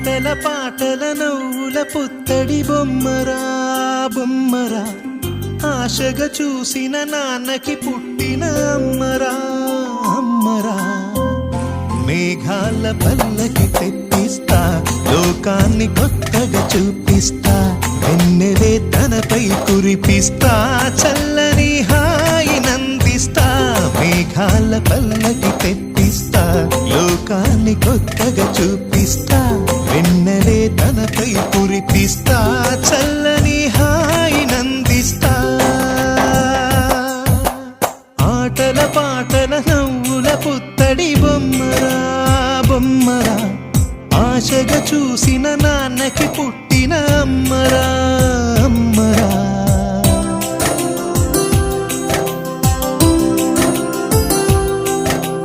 ఆటల పాటల నవ్వుల పుత్తడి బొమ్మరా బొమ్మరా ఆశగా చూసిన నాన్నకి పుట్టిన అమ్మరా అమ్మరా మేఘాల పల్లకి తెప్పిస్తా లోకాన్ని కొత్తగా చూపిస్తా వెన్నెలే తనపై కురిపిస్తా చల్లని హాయి నందిస్తా మేఘాల పల్లకి తెప్పిస్తా లోకాన్ని కొత్తగా చూపిస్తా వెన్నెలే తనపై కురిపిస్తా చల్లని హాయి నందిస్తా ఆటల పాటల నవ్వుల పుత్తడి బొమ్మరా బొమ్మరా ఆశగా చూసిన నాన్నకి పుట్టిన అమ్మరా అమ్మరా